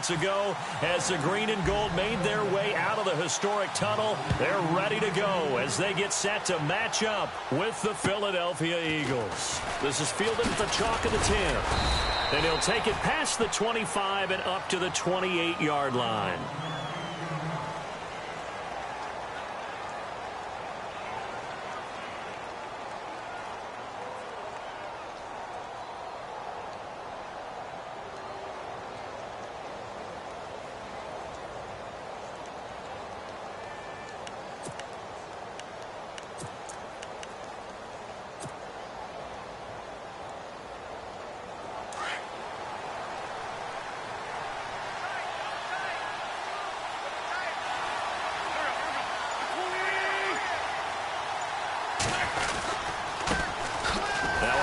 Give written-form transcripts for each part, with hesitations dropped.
moments ago as the green and gold made their way out of the historic tunnel. They're ready to go as they get set to match up with the Philadelphia Eagles. This is fielded at the chalk of the 10. And he'll take it past the 25 and up to the 28-yard line.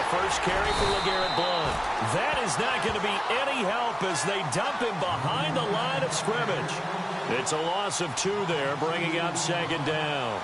First carry for LeGarrette Blount. That is not going to be any help as they dump him behind the line of scrimmage. It's a loss of 2 there, bringing up second down.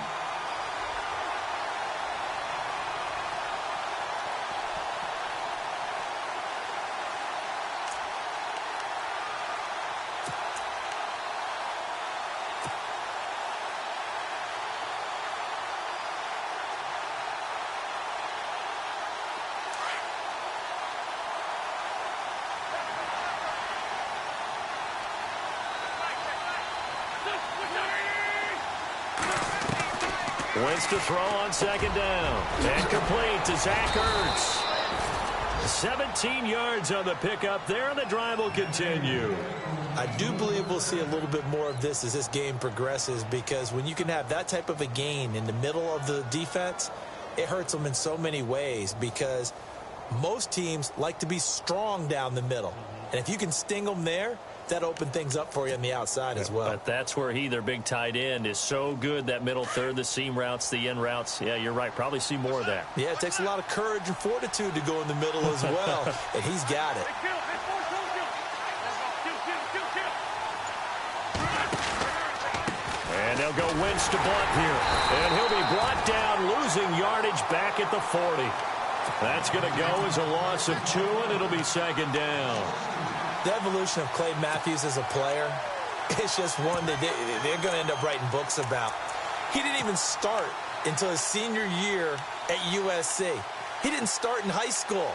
Wins to throw on second down. And complete to Zach Ertz. 17 yards on the pickup there, and the drive will continue. I do believe we'll see a little bit more of this as this game progresses, because when you can have that type of a gain in the middle of the defense, it hurts them in so many ways, because most teams like to be strong down the middle. And if you can sting them there, that opened things up for you on the outside as well. But that's where their big tight end, is so good, that middle third, the seam routes, the end routes. Yeah, you're right. Probably see more of that. Yeah, it takes a lot of courage and fortitude to go in the middle as well, and he's got it. And they'll go Wentz to Blount here. And he'll be brought down, losing yardage back at the 40. That's going to go as a loss of 2, and it'll be second down. The evolution of Clay Matthews as a player, it's just one that they're going to end up writing books about. He didn't even start until his senior year at USC. He didn't start in high school.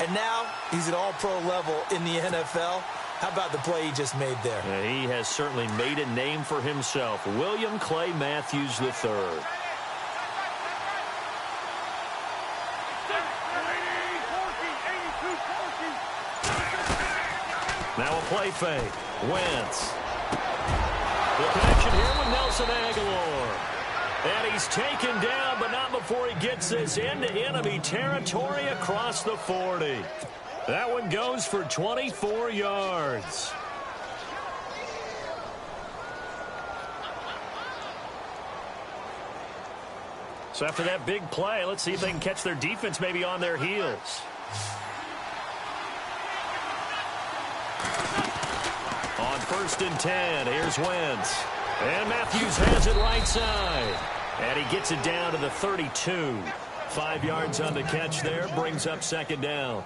And now he's at all-pro level in the NFL. How about the play he just made there? Yeah, he has certainly made a name for himself. William Clay Matthews III. Now a play fake. Wentz. The connection here with Nelson Aguilar. And he's taken down, but not before he gets this into enemy territory across the 40. That one goes for 24 yards. So after that big play, let's see if they can catch their defense maybe on their heels. On 1st and 10, here's Wentz. And Matthews has it right side. And he gets it down to the 32. 5 yards on the catch there, brings up second down.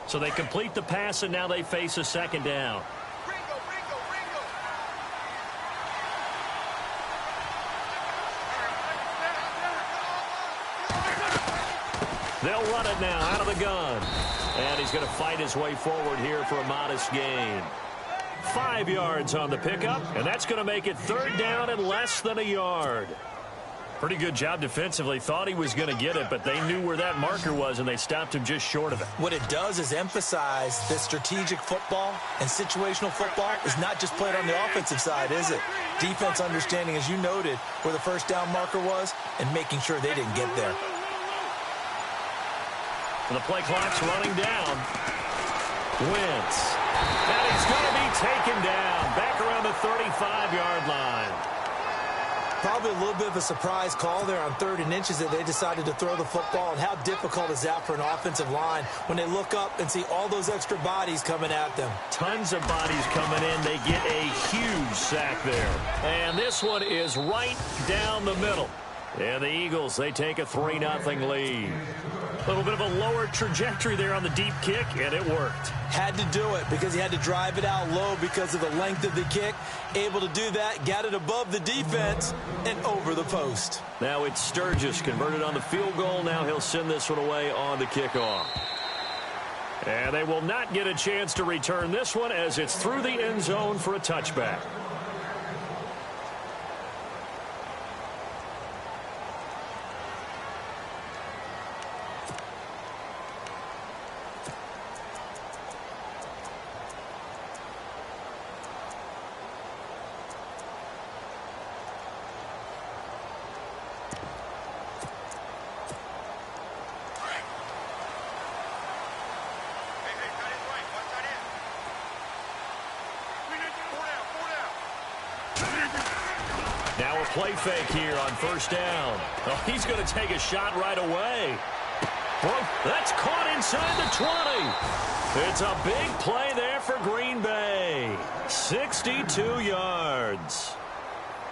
So they complete the pass, and now they face a second down. They'll run it now out of the gun. And he's going to fight his way forward here for a modest gain. 5 yards on the pickup, and that's going to make it 3rd down and less than a yard. Pretty good job defensively. Thought he was going to get it, but they knew where that marker was, and they stopped him just short of it. What it does is emphasize that strategic football and situational football is not just played on the offensive side, is it? Defense understanding, as you noted, where the 1st down marker was and making sure they didn't get there. And the play clock's running down. Wentz. And he's going to be taken down back around the 35-yard line. Probably a little bit of a surprise call there on 3rd and inches that they decided to throw the football. And how difficult is that for an offensive line when they look up and see all those extra bodies coming at them? Tons of bodies coming in. They get a huge sack there. And this one is right down the middle. And the Eagles, they take a 3-0 lead. A little bit of a lower trajectory there on the deep kick, and it worked. Had to do it because he had to drive it out low because of the length of the kick. Able to do that, got it above the defense, and over the post. Now it's Sturgis converted on the field goal. Now he'll send this one away on the kickoff. And they will not get a chance to return this one as it's through the end zone for a touchback. Now a play fake here on first down. Oh, he's going to take a shot right away. Well, that's caught inside the 20. It's a big play there for Green Bay. 62 yards.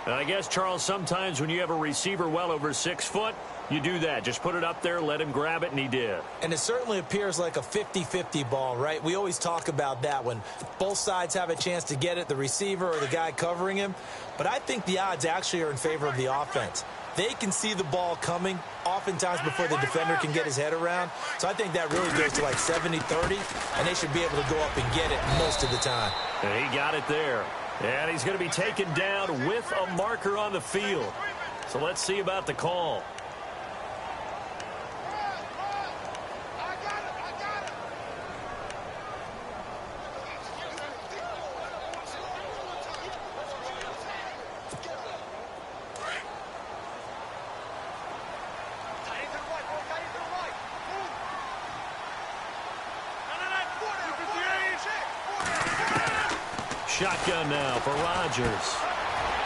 And I guess, Charles, sometimes when you have a receiver well over 6 foot, you do that. Just put it up there, let him grab it, and he did. And it certainly appears like a 50-50 ball, right? We always talk about that when both sides have a chance to get it, the receiver or the guy covering him. But I think the odds actually are in favor of the offense. They can see the ball coming oftentimes before the defender can get his head around. So I think that really goes to like 70-30, and they should be able to go up and get it most of the time. And he got it there. And he's going to be taken down with a marker on the field. So let's see about the call. Shotgun now for Rodgers.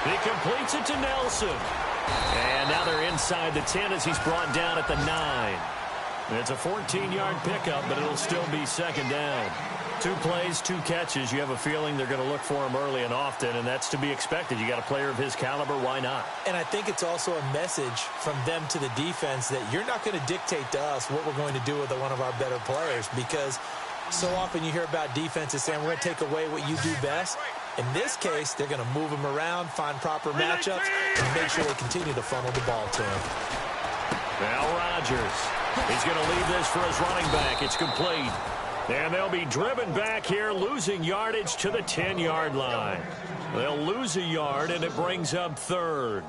He completes it to Nelson. And now they're inside the 10 as he's brought down at the 9. It's a 14-yard pickup, but it'll still be second down. 2 plays, 2 catches. You have a feeling they're going to look for him early and often, and that's to be expected. You got a player of his caliber, why not? And I think it's also a message from them to the defense that you're not going to dictate to us what we're going to do with one of our better players, because so often you hear about defenses saying we're going to take away what you do best. In this case, they're going to move him around, find proper matchups, and make sure they continue to funnel the ball to him. Now Rodgers. He's going to leave this for his running back. It's complete. And they'll be driven back here, losing yardage to the 10-yard line. They'll lose a yard, and it brings up third.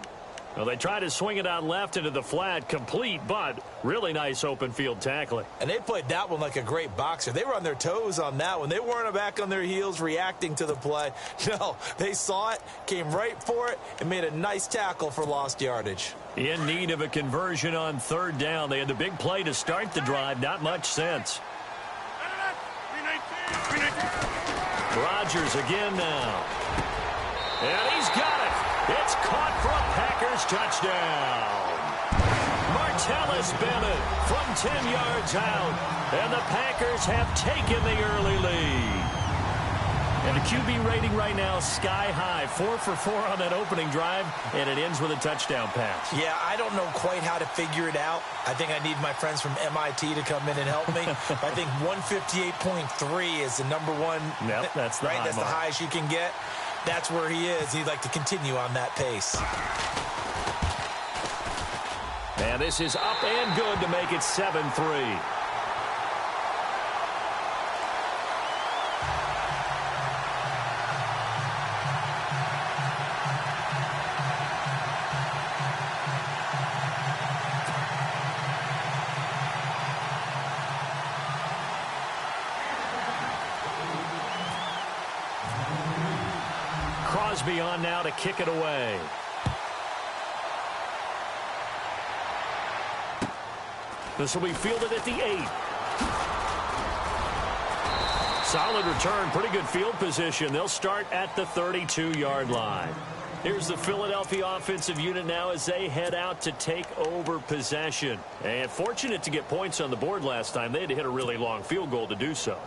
Well, they try to swing it out left into the flat, complete, but really nice open field tackling. And they played that one like a great boxer. They were on their toes on that one. They weren't back on their heels reacting to the play. No, they saw it, came right for it, and made a nice tackle for lost yardage. In need of a conversion on third down. They had the big play to start the drive. Not much sense. Rodgers again now. And he's got it. It's caught for a Packers touchdown. Martellus Bennett from 10 yards out. And the Packers have taken the early lead. And the QB rating right now sky high. 4 for 4 on that opening drive, and it ends with a touchdown pass. Yeah, I don't know quite how to figure it out. I think I need my friends from MIT to come in and help me. I think 158.3 is the number one. Yep, that's the right. high That's mark. the highest you can get. That's where he is. He'd like to continue on that pace. And this is up and good to make it 7-3. Crosby on now to kick it away. This will be fielded at the 8. Solid return, pretty good field position. They'll start at the 32-yard line. Here's the Philadelphia offensive unit now as they head out to take over possession. And fortunate to get points on the board last time. They had to hit a really long field goal to do so.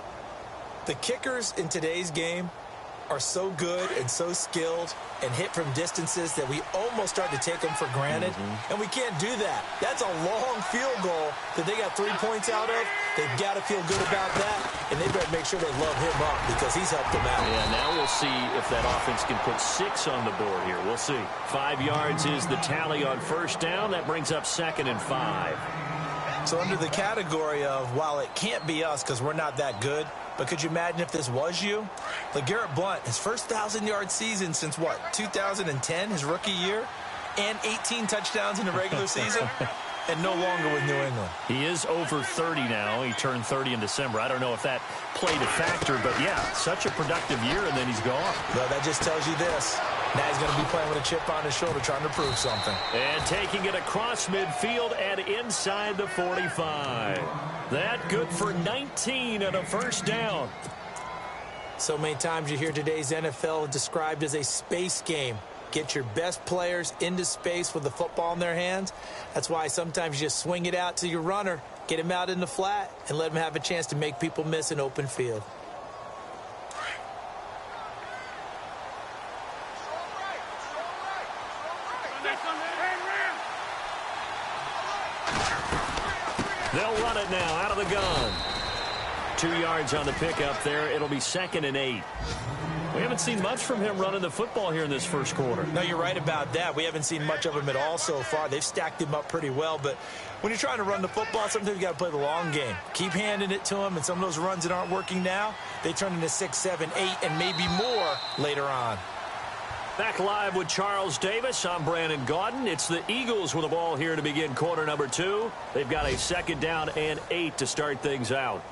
The kickers in today's game are so good and so skilled and hit from distances that we almost start to take them for granted, and we can't do that. That's a long field goal that they got 3 points out of. They've got to feel good about that, and they better make sure they love him up because he's helped them out. Yeah, now we'll see if that offense can put 6 on the board here. We'll see. 5 yards is the tally on first down. That brings up 2nd and 5. So under the category of, while it can't be us because we're not that good, but could you imagine if this was you? LeGarrette Blount, his first 1,000-yard season since, what, 2010, his rookie year? And 18 touchdowns in the regular season? And no longer with New England. He is over 30 now. He turned 30 in December. I don't know if that played a factor, but yeah, such a productive year, and then he's gone. Well, that just tells you this. Now he's going to be playing with a chip on his shoulder trying to prove something. And taking it across midfield and inside the 45. That good for 19 and a first down. So many times you hear today's NFL described as a space game. Get your best players into space with the football in their hands. That's why sometimes you just swing it out to your runner, get him out in the flat, and let him have a chance to make people miss an open field. They'll run it now out of the gun. 2 yards on the pickup there. It'll be 2nd and 8. We haven't seen much from him running the football here in this first quarter. No, you're right about that. We haven't seen much of him at all so far. They've stacked him up pretty well, but when you're trying to run the football, sometimes you got to play the long game. Keep handing it to him, and some of those runs that aren't working now, they turn into 6, 7, 8, and maybe more later on. Back live with Charles Davis. I'm Brandon Gaudin. It's the Eagles with the ball here to begin quarter number 2. They've got a 2nd down and 8 to start things out.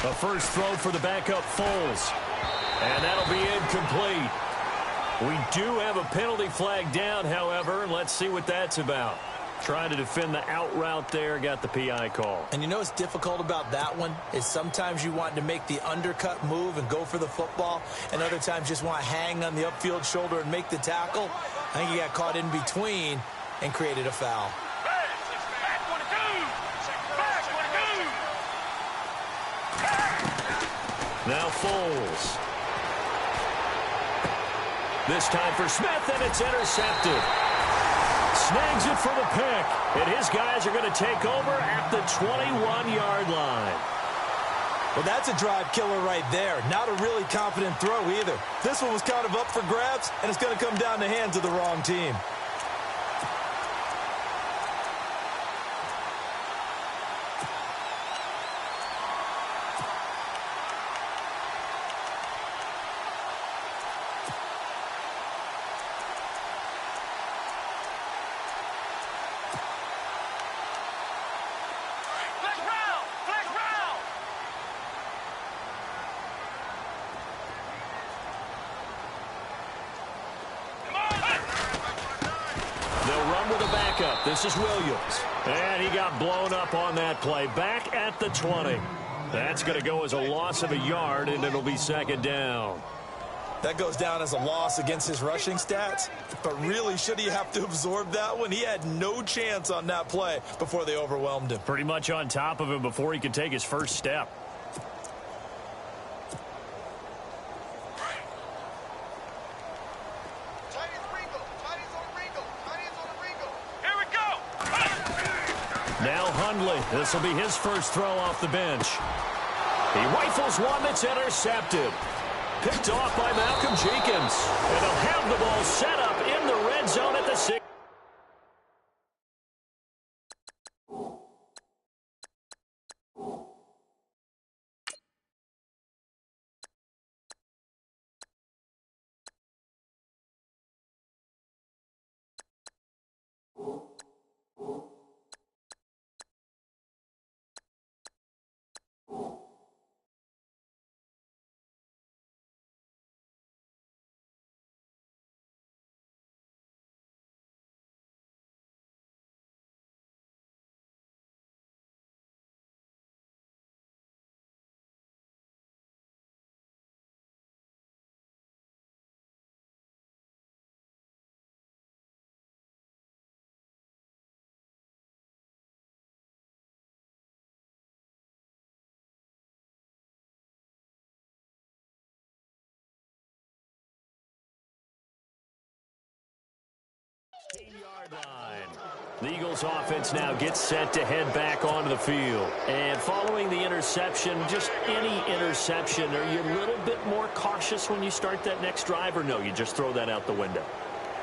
A first throw for the backup Foles. And that'll be incomplete. We do have a penalty flag down, however, and let's see what that's about. Trying to defend the out route there, got the PI call. And you know what's difficult about that one is sometimes you want to make the undercut move and go for the football, and other times just want to hang on the upfield shoulder and make the tackle. I think he got caught in between and created a foul. Now Foles. This time for Smith, and it's intercepted. Snags it for the pick, and his guys are going to take over at the 21-yard line. Well, that's a drive killer right there. Not a really confident throw either. This one was kind of up for grabs, and it's going to come down the hands of the wrong team. This is Williams. And he got blown up on that play. Back at the 20. That's going to go as a loss of a yard, and it'll be 2nd down. That goes down as a loss against his rushing stats. But really, should he have to absorb that one? He had no chance on that play before they overwhelmed him. Pretty much on top of him before he could take his first step. Now Hundley. This will be his first throw off the bench. He rifles one that's intercepted. Picked off by Malcolm Jenkins. And they'll have the ball set up in the red zone at the 6. 16-yard line. The Eagles offense now gets set to head back onto the field. And following the interception, just any interception, are you a little bit more cautious when you start that next drive, or no, you just throw that out the window?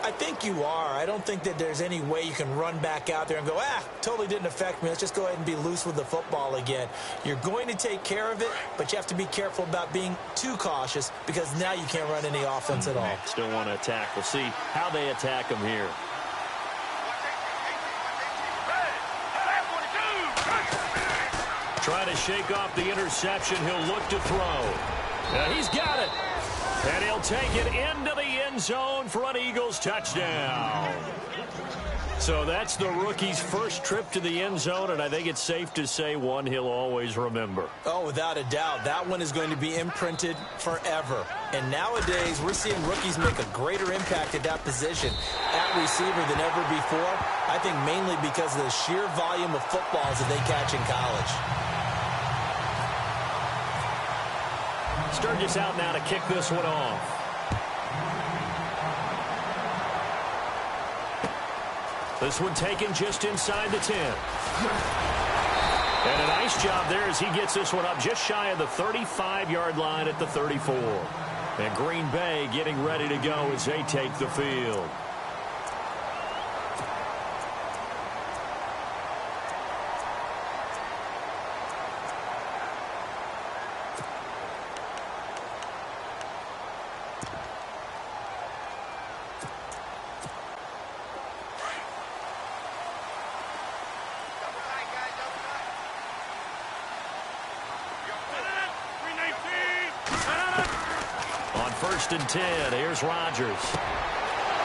I think you are. I don't think that there's any way you can run back out there and go, totally didn't affect me. Let's just go ahead and be loose with the football again. You're going to take care of it, but you have to be careful about being too cautious because now you can't run any offense at all. Still want to attack. We'll see how they attack them here. Trying to shake off the interception. He'll look to throw. He's got it. And he'll take it into the end zone for an Eagles touchdown. So that's the rookie's first trip to the end zone, and I think it's safe to say one he'll always remember. Oh, without a doubt. That one is going to be imprinted forever. And nowadays, we're seeing rookies make a greater impact at that position at receiver than ever before. I think mainly because of the sheer volume of footballs that they catch in college. Sturgis out now to kick this one off. This one taken just inside the 10. And a nice job there as he gets this one up just shy of the 35-yard line at the 34. And Green Bay getting ready to go as they take the field. First and 10. Here's Rodgers.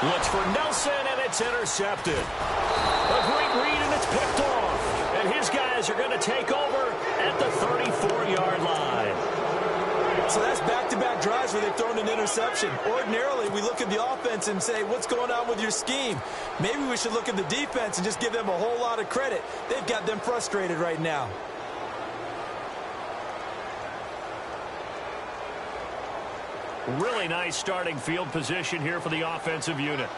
Looks for Nelson, and it's intercepted. A great read, and it's picked off. And his guys are going to take over at the 34-yard line. So that's back-to-back drives where they've thrown an interception. Ordinarily, we look at the offense and say, what's going on with your scheme? Maybe we should look at the defense and just give them a whole lot of credit. They've got them frustrated right now. Really nice starting field position here for the offensive unit.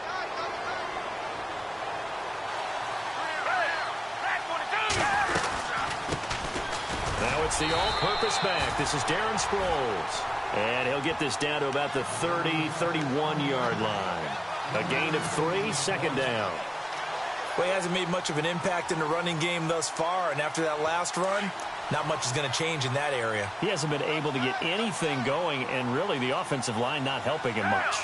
Now it's the all-purpose back. This is Darren Sproles. And he'll get this down to about the 30-31-yard line. A gain of 3, second down. Well, he hasn't made much of an impact in the running game thus far, and after that last run, not much is going to change in that area. He hasn't been able to get anything going, and really the offensive line not helping him much.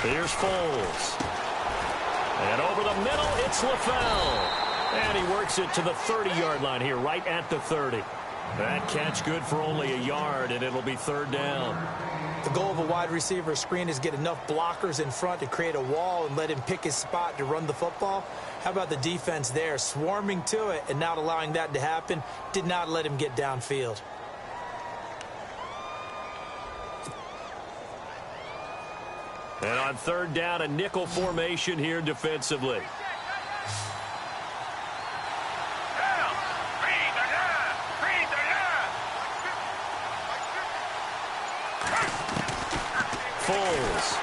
Here's Foles. And over the middle, it's LaFell. And he works it to the 30-yard line here, right at the 30. That catch good for only a yard, and it'll be third down. The goal of a wide receiver screen is get enough blockers in front to create a wall and let him pick his spot to run the football. How about the defense there, swarming to it and not allowing that to happen? Did not let him get downfield. And on third down, a nickel formation here defensively. Foles.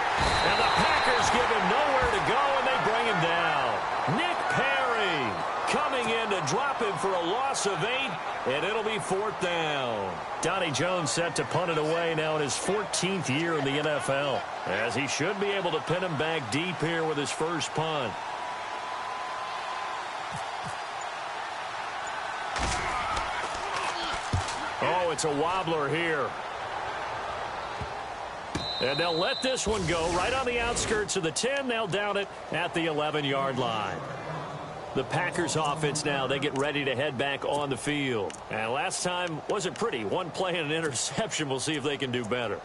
And the Packers give him nowhere to go, and they bring him down. Nick Perry coming in to drop him for a loss of 8, and it'll be fourth down. Donnie Jones set to punt it away now in his 14th year in the NFL, as he should be able to pin him back deep here with his first punt. Oh, it's a wobbler here. And they'll let this one go right on the outskirts of the 10. They'll down it at the 11-yard line. The Packers offense now, they get ready to head back on the field. And last time wasn't pretty. One play and an interception. We'll see if they can do better.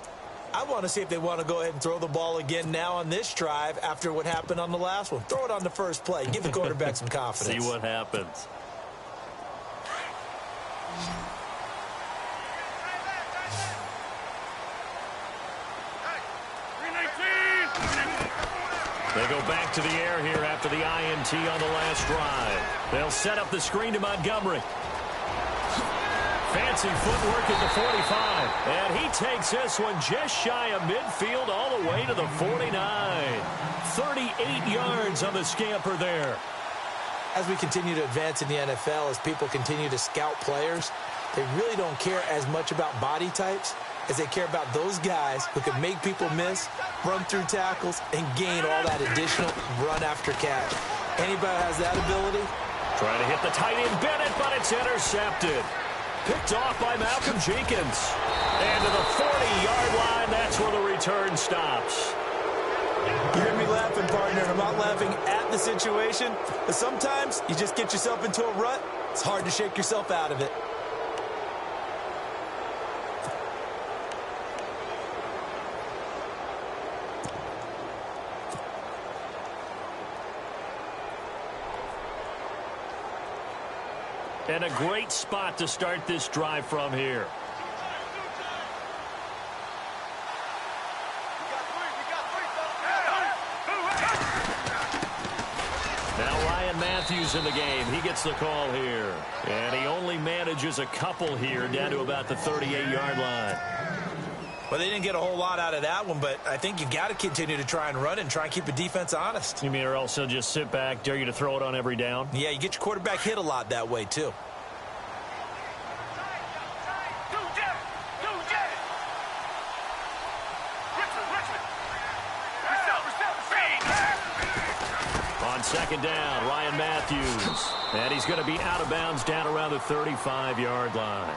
I want to see if they want to go ahead and throw the ball again now on this drive after what happened on the last one. Throw it on the first play. Give the quarterback some confidence. See what happens. They go back to the air here after the INT on the last drive. They'll set up the screen to Montgomery. Fancy footwork at the 45. And he takes this one just shy of midfield all the way to the 49. 38 yards on the scamper there. As we continue to advance in the NFL, as people continue to scout players, they really don't care as much about body types as they care about those guys who can make people miss, run through tackles, and gain all that additional run after catch. Anybody has that ability? Trying to hit the tight end Bennett, but it's intercepted. Picked off by Malcolm Jenkins. And to the 40-yard line, that's where the return stops. You hear me laughing, partner. I'm not laughing at the situation, but sometimes you just get yourself into a rut. It's hard to shake yourself out of it. And a great spot to start this drive from here. Now Ryan Matthews in the game. He gets the call here. And he only manages a couple here down to about the 38-yard line. Well, they didn't get a whole lot out of that one, but I think you got to continue to try and run and try and keep the defense honest. You mean or else he'll just sit back, dare you to throw it on every down? Yeah, you get your quarterback hit a lot that way, too. On second down, Ryan Matthews. And he's going to be out of bounds down around the 35-yard line.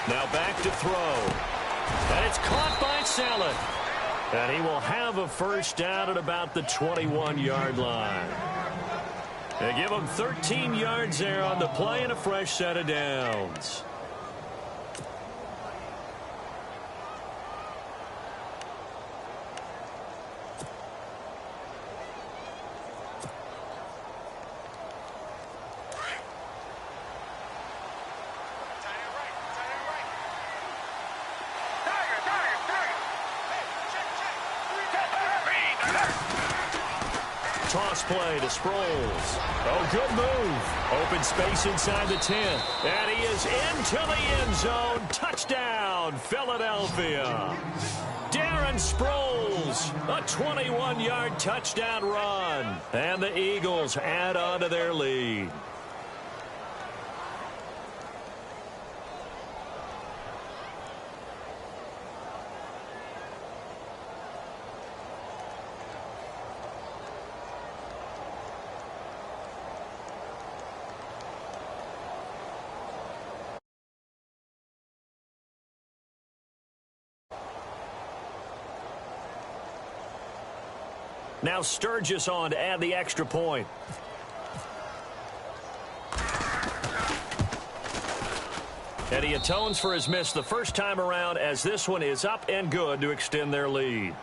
Now back to throw. And it's caught by Saleh. And he will have a first down at about the 21-yard line. They give him 13 yards there on the play and a fresh set of downs. Toss play to Sproles. Oh, good move. Open space inside the 10. And he is into the end zone. Touchdown, Philadelphia. Darren Sproles, a 21-yard touchdown run. And the Eagles add on to their lead. Now Sturgis on to add the extra point. And he atones for his miss the first time around as this one is up and good to extend their lead.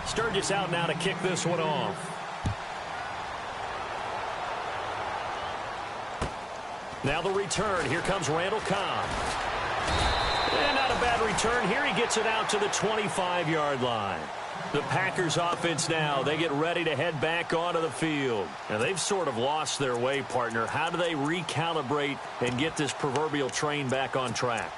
Sturgis out now to kick this one off. Now the return. Here comes Randall Cobb. And not a bad return here. He gets it out to the 25-yard line. The Packers offense now, they get ready to head back onto the field. And they've sort of lost their way, partner. How do they recalibrate and get this proverbial train back on track?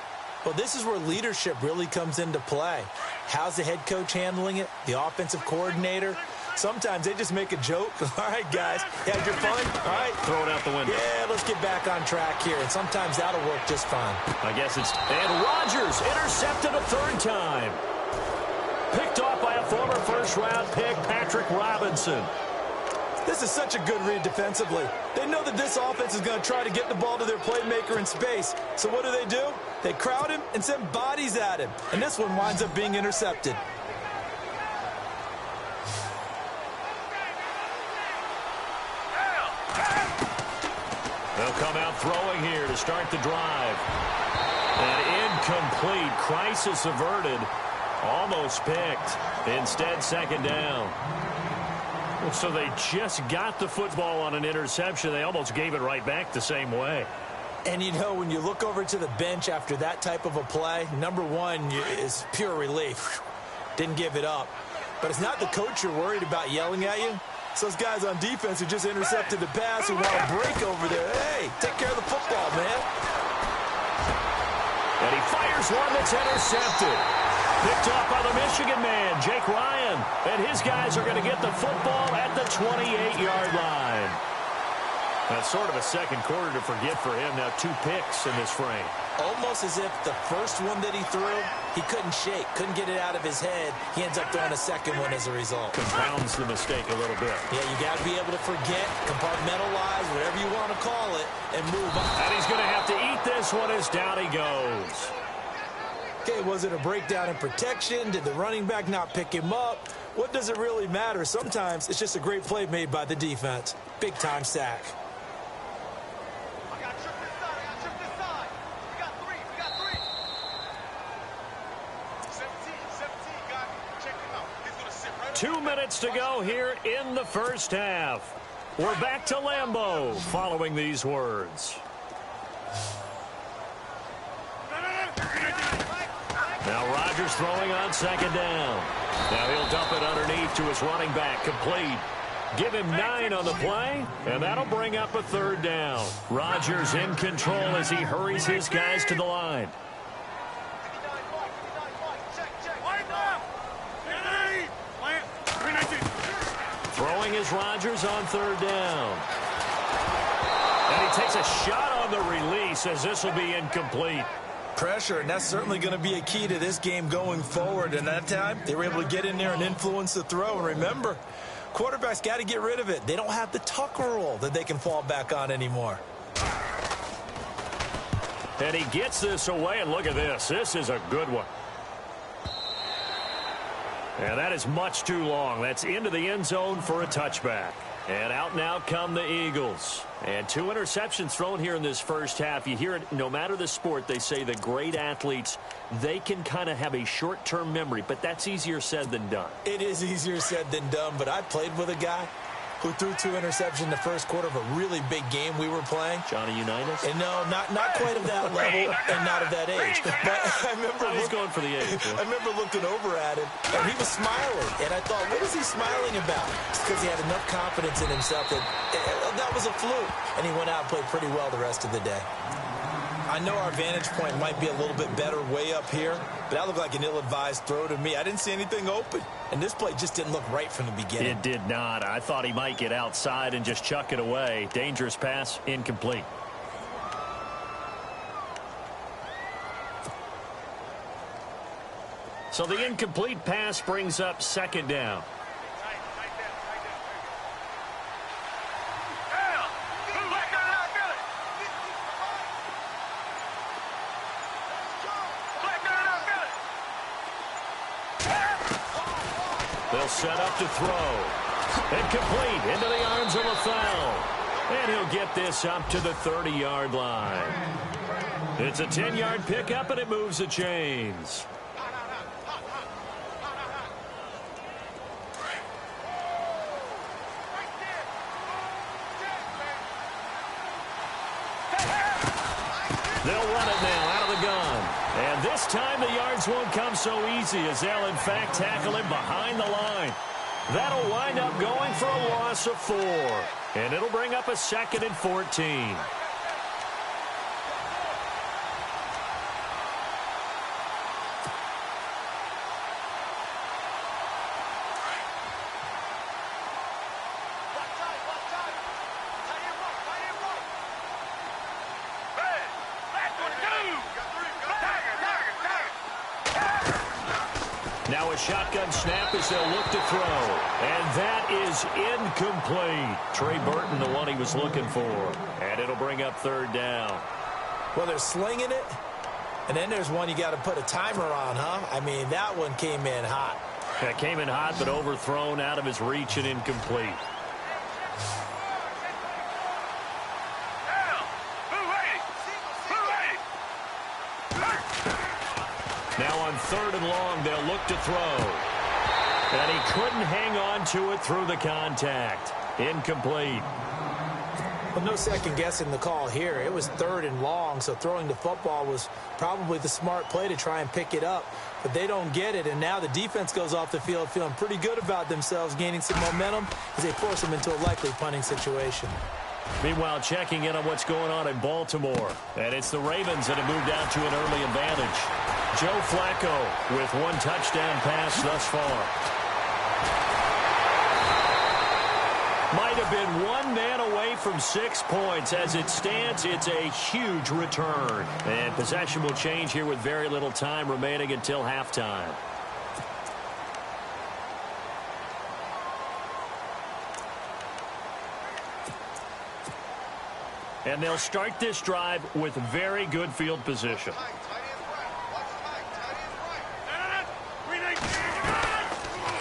Well, this is where leadership really comes into play. How's the head coach handling it? The offensive coordinator? Sometimes they just make a joke. All right, guys, you had your fun? All right. Throw it out the window. Yeah, let's get back on track here. And sometimes that'll work just fine. I guess it's... And Rodgers intercepted a third time. Picked off by a former first-round pick, Patrick Robinson. This is such a good read defensively. They know that this offense is going to try to get the ball to their playmaker in space. So what do? They crowd him and send bodies at him. And this one winds up being intercepted. They'll come out throwing here to start the drive. An incomplete. Crisis averted. Almost picked. Instead, second down. So they just got the football on an interception. They almost gave it right back the same way. And, you know, when you look over to the bench after that type of a play, number one is pure relief. Didn't give it up. But it's not the coach you're worried about yelling at you. It's those guys on defense who just intercepted the pass who want to break over there. Hey, take care of the football, man. And he fires one that's intercepted. Picked off by the Michigan man, Jake Ryan. And his guys are going to get the football at the 28-yard line. That's sort of a second quarter to forget for him. Now 2 picks in this frame. Almost as if the first one that he threw, he couldn't shake, couldn't get it out of his head. He ends up throwing a second one as a result. Compounds the mistake a little bit. Yeah, you got to be able to forget, compartmentalize, whatever you want to call it, and move on. And he's going to have to eat this one as down he goes. Okay, was it a breakdown in protection? Did the running back not pick him up? What does it really matter? Sometimes it's just a great play made by the defense. Big-time sack. I got tripped this side. We got 3. 17, got it. Check him out. He's going to sit right 2 minutes to go here in the first half. We're back to Lambeau following these words. Now Rodgers throwing on second down. Now he'll dump it underneath to his running back, complete. Give him 9 on the play, and that'll bring up a third down. Rodgers in control as he hurries his guys to the line. Throwing is Rodgers on third down. And he takes a shot on the release as this will be incomplete. Pressure, and that's certainly going to be a key to this game going forward. And that time, they were able to get in there and influence the throw. And remember, quarterbacks got to get rid of it. They don't have the Tucker rule that they can fall back on anymore. And he gets this away, and look at this. This is a good one. And that is much too long. That's into the end zone for a touchback. And out now come the Eagles. And 2 interceptions thrown here in this first half. You hear it, no matter the sport, they say the great athletes, they can kind of have a short-term memory, but that's easier said than done. It is easier said than done, but I played with a guy who threw 2 interceptions in the first quarter of a really big game we were playing. Johnny Unitas? And no, not quite of that level and not of that age. But I remember he's going for the age. I remember looking over at him, and he was smiling. And I thought, what is he smiling about? It's because he had enough confidence in himself that was a fluke. And he went out and played pretty well the rest of the day. I know our vantage point might be a little bit better way up here, but that looked like an ill-advised throw to me. I didn't see anything open, and this play just didn't look right from the beginning. It did not. I thought he might get outside and just chuck it away. Dangerous pass, incomplete. So the incomplete pass brings up second down. They'll set up to throw. And complete into the arms of LaFell. And he'll get this up to the 30-yard line. It's a 10-yard pickup, and it moves the chains. They'll run it now out of the gun. And this time the yards won't come so easy as they'll, in fact, tackle him behind the line. That'll wind up going for a loss of 4. And it'll bring up a 2nd and 14. Now a shotgun snap as they'll look to throw. And that is incomplete. Trey Burton, the one he was looking for. And it'll bring up third down. Well, they're slinging it. And then there's one you got to put a timer on, huh? I mean, that one came in hot. That came in hot, but overthrown, out of his reach and incomplete. Now on third and long, they'll look to throw. And he couldn't hang on to it through the contact. Incomplete. Well, no second guessing the call here. It was third and long, so throwing the football was probably the smart play to try and pick it up. But they don't get it, and now the defense goes off the field feeling pretty good about themselves, gaining some momentum as they force them into a likely punting situation. Meanwhile, checking in on what's going on in Baltimore. And it's the Ravens that have moved out to an early advantage. Joe Flacco with one touchdown pass thus far. Might have been one man away from 6 points. As it stands, it's a huge return. And possession will change here with very little time remaining until halftime. And they'll start this drive with very good field position.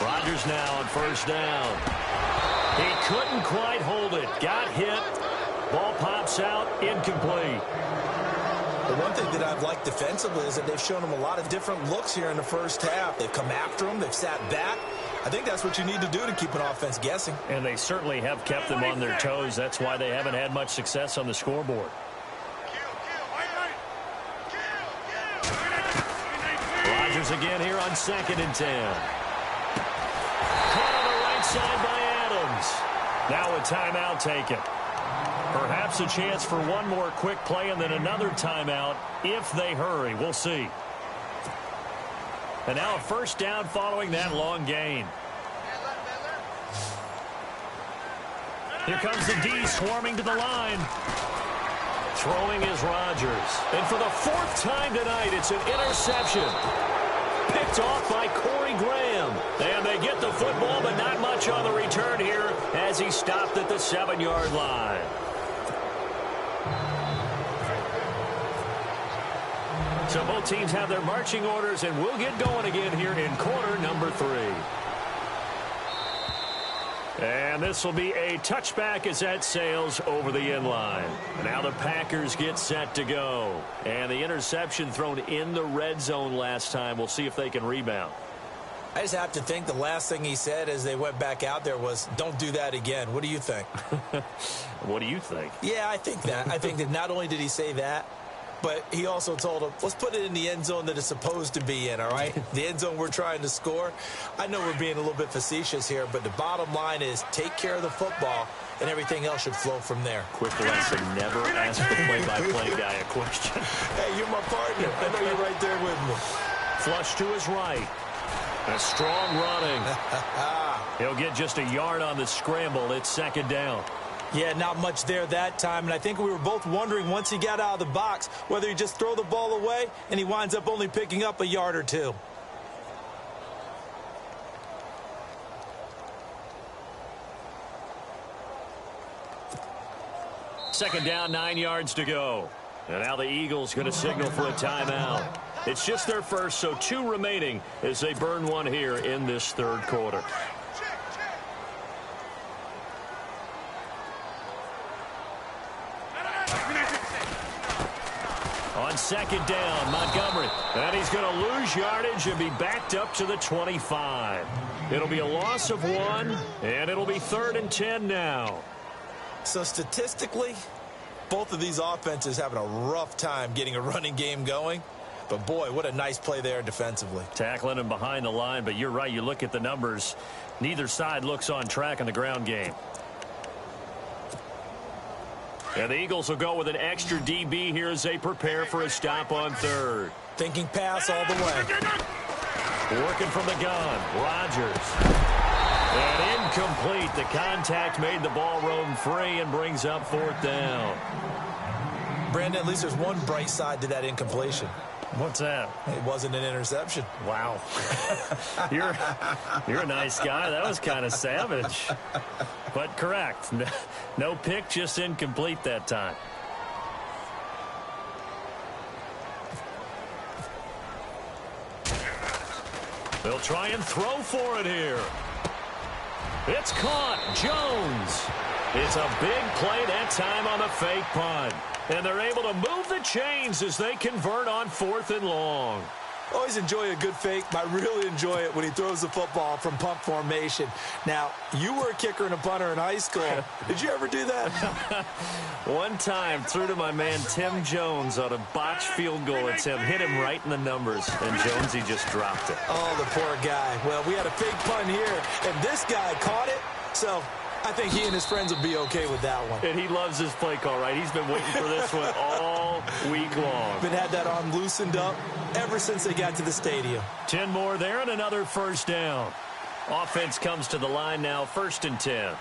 Rodgers now on first down. He couldn't quite hold it. Got hit. Ball pops out. Incomplete. The one thing that I've liked defensively is that they've shown him a lot of different looks here in the first half. They've come after him. They've sat back. I think that's what you need to do to keep an offense guessing. And they certainly have kept them on their toes. That's why they haven't had much success on the scoreboard. Rodgers again here on 2nd and 10. Caught on the right side by Adams. Now a timeout taken. Perhaps a chance for one more quick play and then another timeout if they hurry. We'll see. And now a first down following that long gain. Here comes the D swarming to the line. Throwing is Rodgers. And for the 4th time tonight, it's an interception. Picked off by Corey Graham. And they get the football, but not much on the return here as he stopped at the 7-yard line. So both teams have their marching orders, and we'll get going again here in quarter number 3. And this will be a touchback as that sails over the end line. Now the Packers get set to go. And the interception thrown in the red zone last time. We'll see if they can rebound. I just have to think the last thing he said as they went back out there was, don't do that again. What do you think? What do you think? Yeah, I think that. I think that not only did he say that, but he also told him, let's put it in the end zone that it's supposed to be in, all right? The end zone we're trying to score. I know we're being a little bit facetious here, but the bottom line is take care of the football, and everything else should flow from there. Quick lesson, never ask the play-by-play guy a question. Hey, you're my partner. I know you're right there with me. Flush to his right. A strong running. He'll get just a yard on the scramble. It's 2nd down. Yeah, not much there that time, and I think we were both wondering once he got out of the box whether he just throw the ball away and he winds up only picking up a yard or two. Second down, 9 yards to go. And now the Eagles going to signal for a timeout. It's just their first, so 2 remaining as they burn one here in this 3rd quarter. On 2nd down, Montgomery. And he's going to lose yardage and be backed up to the 25. It'll be a loss of 1, and it'll be 3rd and 10 now. So statistically, both of these offenses having a rough time getting a running game going. But, boy, what a nice play there defensively. Tackling him behind the line, but you're right. You look at the numbers. Neither side looks on track in the ground game. And the Eagles will go with an extra DB here as they prepare for a stop on 3rd. Thinking pass all the way. Working from the gun. Rodgers. And incomplete. The contact made the ball roam free and brings up 4th down. Brandon, at least there's one bright side to that incompletion. What's that? It wasn't an interception. Wow. You're a nice guy. That was kind of savage. But correct. No pick, just incomplete that time. They'll try and throw for it here. It's caught. Jones. It's a big play that time on the fake punt. And they're able to move the chains as they convert on 4th and long. Always enjoy a good fake, but I really enjoy it when he throws the football from punt formation. Now, you were a kicker and a punter in high school. Did you ever do that? One time, threw to my man Tim Jones on a botched field goal attempt. Hit him right in the numbers, and Jonesy just dropped it. Oh, the poor guy. Well, we had a fake punt here, and this guy caught it, so I think he and his friends will be okay with that one. And he loves his play call, right? He's been waiting for this one all week long. Been had that arm loosened up ever since they got to the stadium. 10 more there and another first down. Offense comes to the line now, 1st and 10.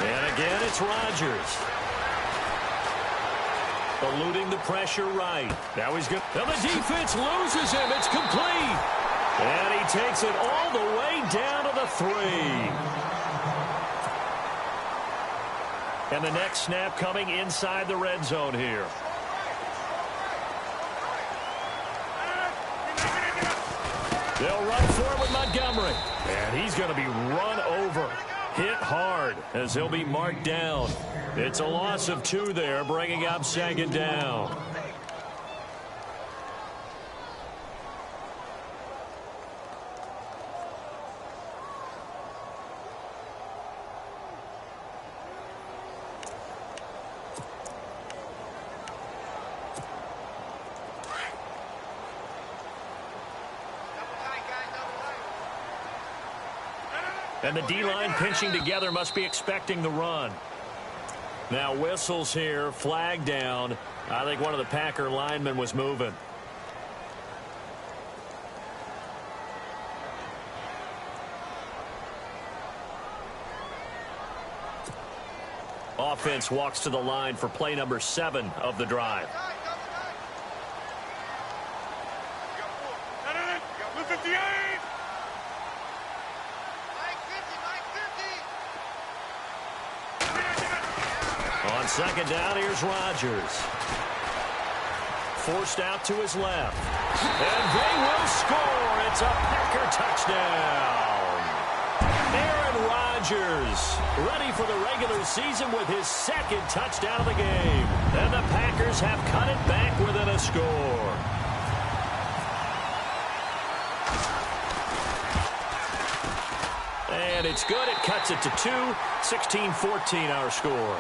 And again, it's Rodgers. Eluding the pressure right. Now he's good. Now the defense loses him. It's complete. And he takes it all the way down to the 3. And the next snap coming inside the red zone here. They'll run for it with Montgomery. And he's going to be run over. Hit hard as he'll be marked down. It's a loss of 2 there, bringing up 2nd down. And the D-line pinching together must be expecting the run. Now whistles here, flag down. I think one of the Packer linemen was moving. Offense walks to the line for play number 7 of the drive. On 2nd down, here's Rodgers. Forced out to his left. And they will score. It's a Packer touchdown. Aaron Rodgers ready for the regular season with his 2nd touchdown of the game. And the Packers have cut it back within a score. And it's good. It cuts it to 2. 16-14 our score.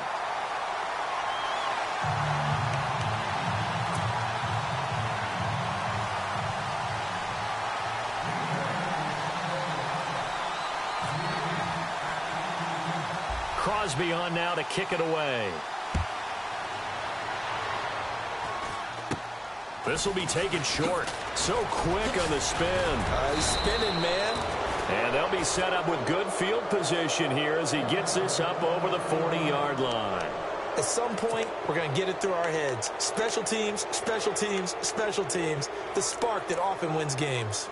Crosby on now to kick it away. This will be taken short. So quick on the spin. He's spinning, man. And they'll be set up with good field position here as he gets this up over the 40-yard line. At some point, we're going to get it through our heads. Special teams, special teams, special teams. The spark that often wins games.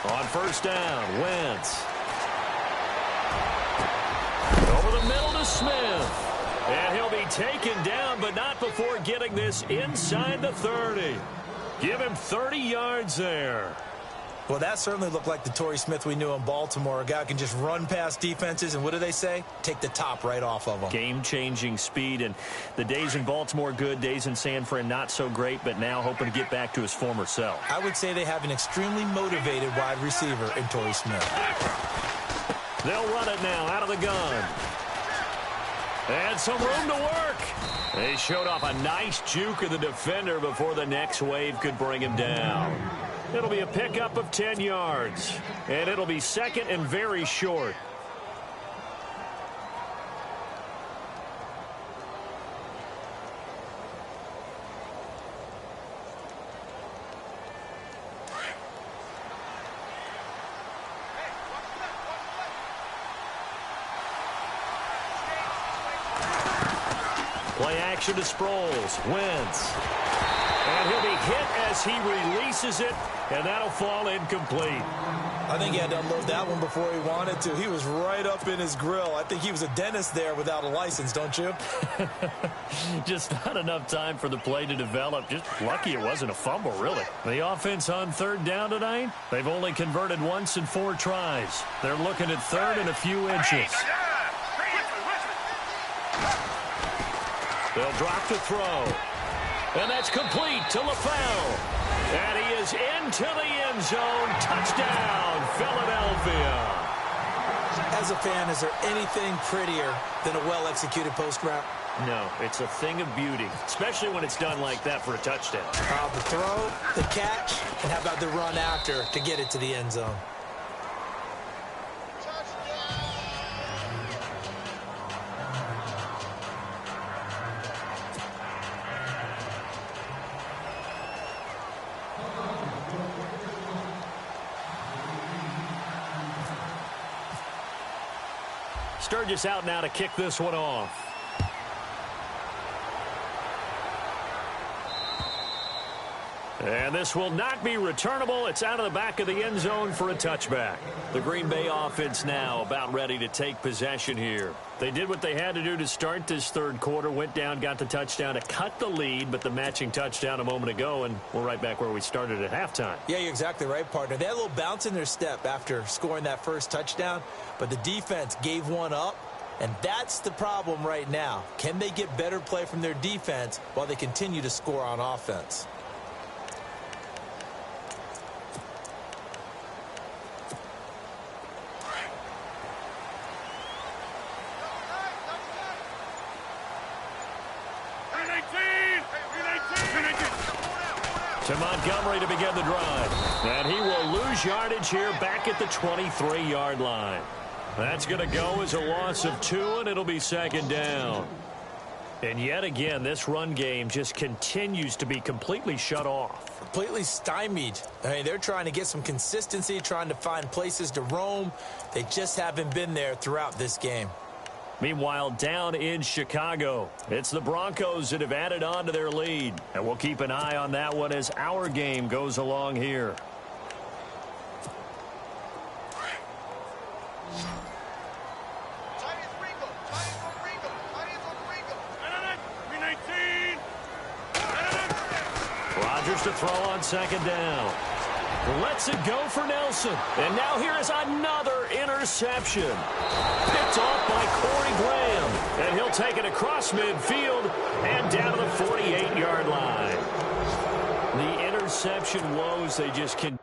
On 1st down, Wentz. Over the middle to Smith. And he'll be taken down, but not before getting this inside the 30. Give him 30 yards there. Well, that certainly looked like the Torrey Smith we knew in Baltimore. A guy who can just run past defenses, and what do they say? Take the top right off of them. Game-changing speed, and the days in Baltimore good, days in San Fran not so great, but now hoping to get back to his former self. I would say they have an extremely motivated wide receiver in Torrey Smith. They'll run it now out of the gun. And some room to work. They showed off a nice juke of the defender before the next wave could bring him down. It'll be a pickup of 10 yards. And it'll be second and very short. Play action to Sproles. Wentz. And he'll be hit as he releases it, and that'll fall incomplete. I think he had to unload that one before he wanted to. He was right up in his grill. I think he was a dentist there without a license, don't you? Just not enough time for the play to develop. Just lucky it wasn't a fumble, really. The offense on third down tonight, they've only converted once in 4 tries. They're looking at third and a few inches. They'll drop to throw. And that's complete to LaFell. And he is into the end zone. Touchdown, Philadelphia. As a fan, is there anything prettier than a well-executed post route? No, it's a thing of beauty, especially when it's done like that for a touchdown. The throw, the catch, and how about the run after to get it to the end zone? Sturgis out now to kick this one off. And this will not be returnable. It's out of the back of the end zone for a touchback. The Green Bay offense now about ready to take possession here. They did what they had to do to start this third quarter, went down, got the touchdown to cut the lead, but the matching touchdown a moment ago, and we're right back where we started at halftime. Yeah, you're exactly right, partner. They had a little bounce in their step after scoring that first touchdown, but the defense gave one up, and that's the problem right now. Can they get better play from their defense while they continue to score on offense? To Montgomery to begin the drive. And he will lose yardage here back at the 23-yard line. That's going to go as a loss of 2, and it'll be second down. And yet again, this run game just continues to be completely shut off. Completely stymied. I mean, they're trying to get some consistency, trying to find places to roam. They just haven't been there throughout this game. Meanwhile, down in Chicago, it's the Broncos that have added on to their lead. And we'll keep an eye on that one as our game goes along here. Rodgers to throw on second down. Lets it go for Nelson. And now here is another interception. Picked off by Corey Graham. And he'll take it across midfield and down to the 48-yard line. The interception woes, they just continue.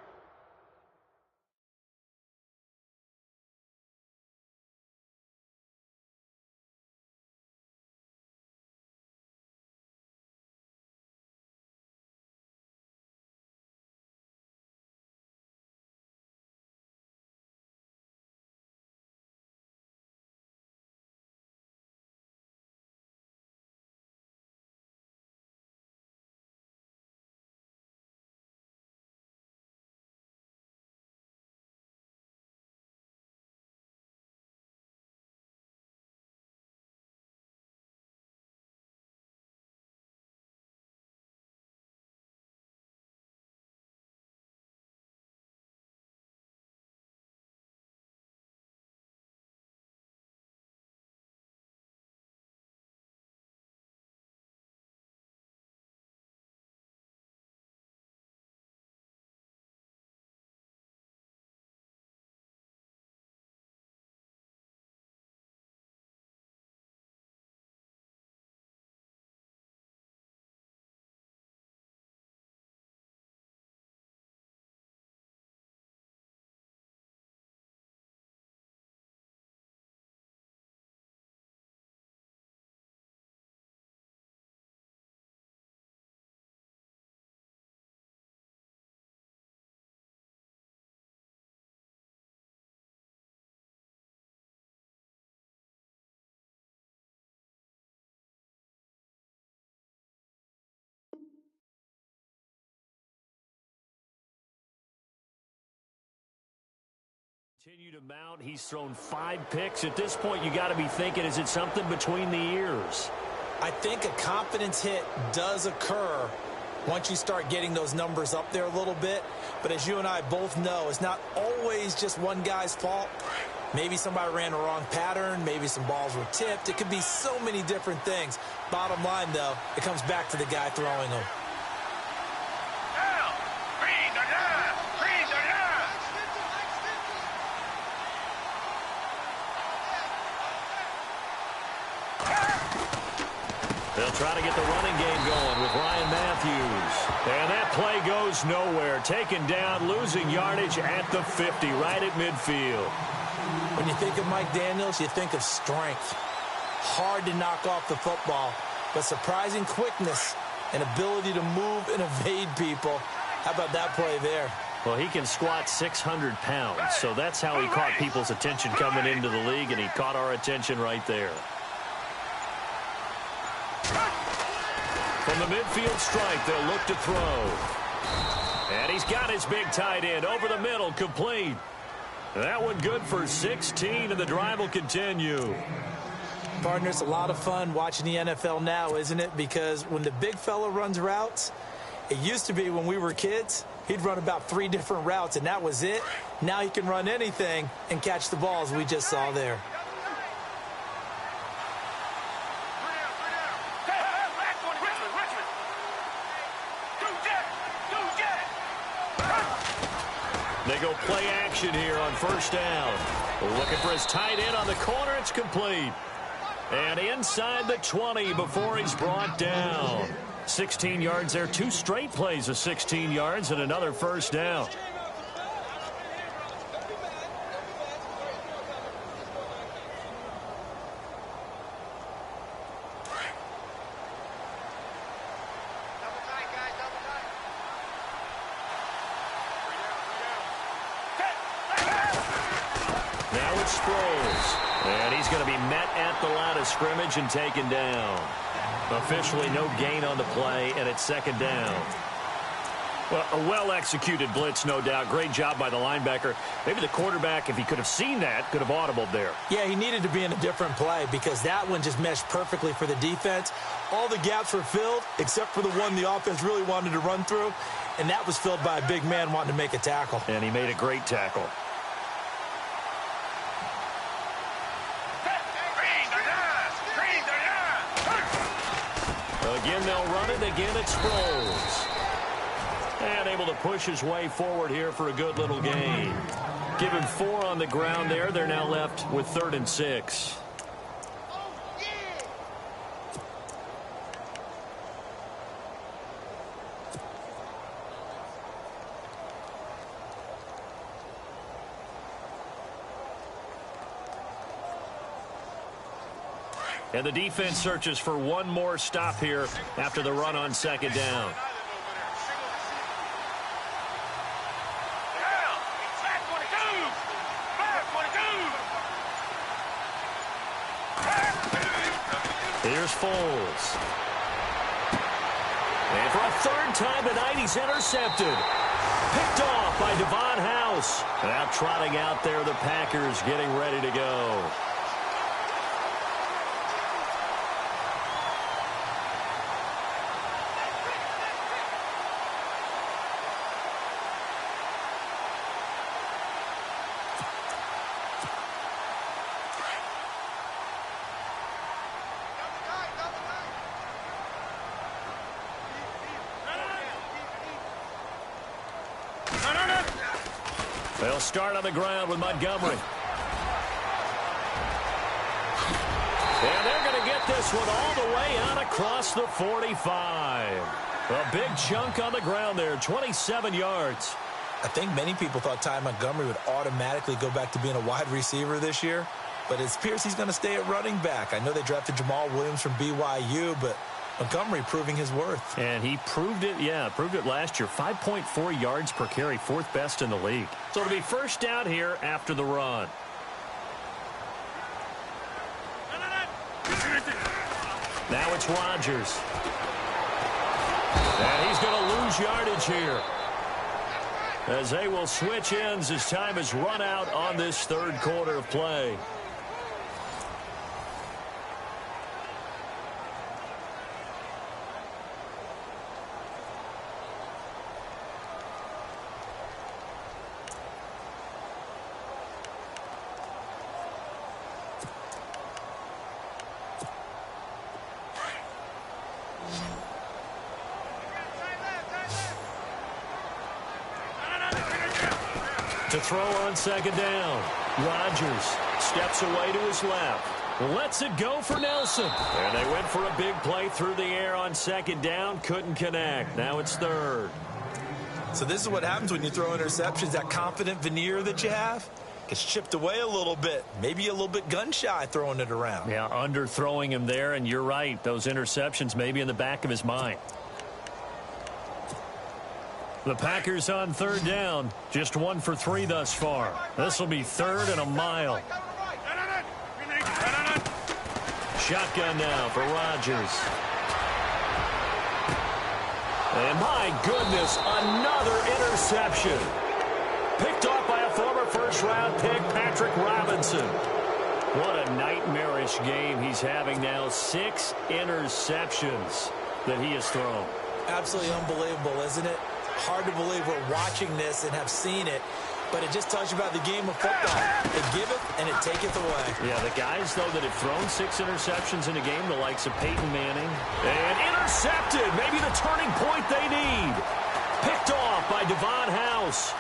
Continue to mount. He's thrown 5 picks. At this point, you got to be thinking, is it something between the ears? I think a confidence hit does occur once you start getting those numbers up there a little bit. But as you and I both know, it's not always just one guy's fault. Maybe somebody ran the wrong pattern. Maybe some balls were tipped. It could be so many different things. Bottom line, though, it comes back to the guy throwing them. They'll try to get the running game going with Ryan Matthews. And that play goes nowhere. Taken down, losing yardage at the 50, right at midfield. When you think of Mike Daniels, you think of strength. Hard to knock off the football, but surprising quickness and ability to move and evade people. How about that play there? Well, he can squat 600 pounds, so that's how he caught people's attention coming into the league, and he caught our attention right there. From the midfield strike, they'll look to throw. And he's got his big tight end over the middle, complete. That one good for 16, and the drive will continue. Partner, it's a lot of fun watching the NFL now, isn't it? Because when the big fella runs routes, it used to be when we were kids, he'd run about 3 different routes, and that was it. Now he can run anything and catch the balls we just saw there. They go play action here on first down. Looking for his tight end on the corner. It's complete. And inside the 20 before he's brought down. 16 yards there. 2 straight plays of 16 yards and another first down. And he's going to be met at the line of scrimmage and taken down. Officially no gain on the play, and it's second down. Well, a well-executed blitz, no doubt. Great job by the linebacker. Maybe the quarterback, if he could have seen that, could have audibled there. Yeah, he needed to be in a different play because that one just meshed perfectly for the defense. All the gaps were filled except for the one the offense really wanted to run through, and that was filled by a big man wanting to make a tackle. And he made a great tackle. Again, they'll run it. Again, it's Sproles. And able to push his way forward here for a good little gain. Give him 4 on the ground there. They're now left with 3rd and 6. And the defense searches for one more stop here after the run on second down. Here's Foles. And for a 3rd time tonight, he's intercepted. Picked off by Devon House. Now trotting out there, the Packers getting ready to go. They'll start on the ground with Montgomery. And they're going to get this one all the way out across the 45. A big chunk on the ground there, 27 yards. I think many people thought Ty Montgomery would automatically go back to being a wide receiver this year, but it appears he's going to stay at running back. I know they drafted Jamal Williams from BYU, but Montgomery proving his worth. And he proved it, proved it last year. 5.4 yards per carry, 4th best in the league. So it'll be first down here after the run. Now it's Rodgers. And he's going to lose yardage here. as they will switch ends as time has run out on this third quarter of play. To throw on second down. Rodgers steps away to his left. Lets it go for Nelson. And they went for a big play through the air on second down. Couldn't connect. Now it's third. So this is what happens when you throw interceptions. That confident veneer that you have gets chipped away a little bit. Maybe a little bit gun-shy throwing it around. Yeah, underthrowing him there, and you're right. Those interceptions may be in the back of his mind. The Packers on third down. Just 1 for 3 thus far. This will be third and a mile. Shotgun now for Rodgers. And my goodness, another interception. Picked off by a former first-round pick, Patrick Robinson. What a nightmarish game he's having now. 6 interceptions that he has thrown. Absolutely unbelievable, isn't it? Hard to believe we're watching this and have seen it, but it just tells you about the game of football. It giveth and it taketh away. Yeah, the guys, though, that have thrown 6 interceptions in a game, the likes of Peyton Manning. And intercepted, maybe the turning point they need. Picked off by Devon House.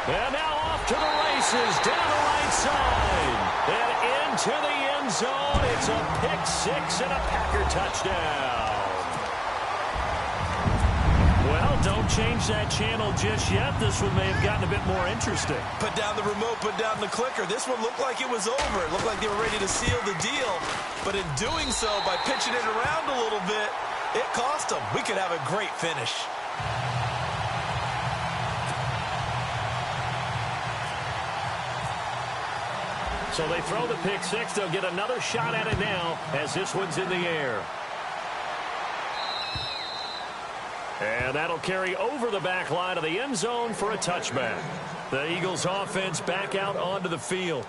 And now off to the races, down the right side. And into the end zone. It's a pick 6 and a Packer touchdown. Well, don't change that channel just yet. This one may have gotten a bit more interesting. Put down the remote, put down the clicker. This one looked like it was over. It looked like they were ready to seal the deal. But in doing so, by pitching it around a little bit, it cost them. We could have a great finish. So they throw the pick 6. They'll get another shot at it now as this one's in the air. And that'll carry over the back line of the end zone for a touchback. The Eagles offense back out onto the field.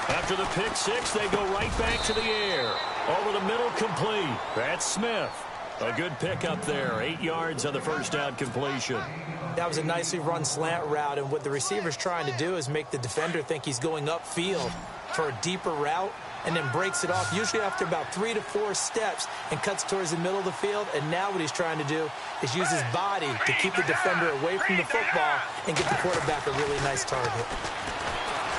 After the pick 6, they go right back to the air. Over the middle, complete. That's Smith. A good pickup there. 8 yards on the first down completion. That was a nicely run slant route, and what the receiver's trying to do is make the defender think he's going upfield for a deeper route, and then breaks it off, usually after about 3 to 4 steps, and cuts towards the middle of the field. And now what he's trying to do is use his body to keep the defender away from the football and get the quarterback a really nice target.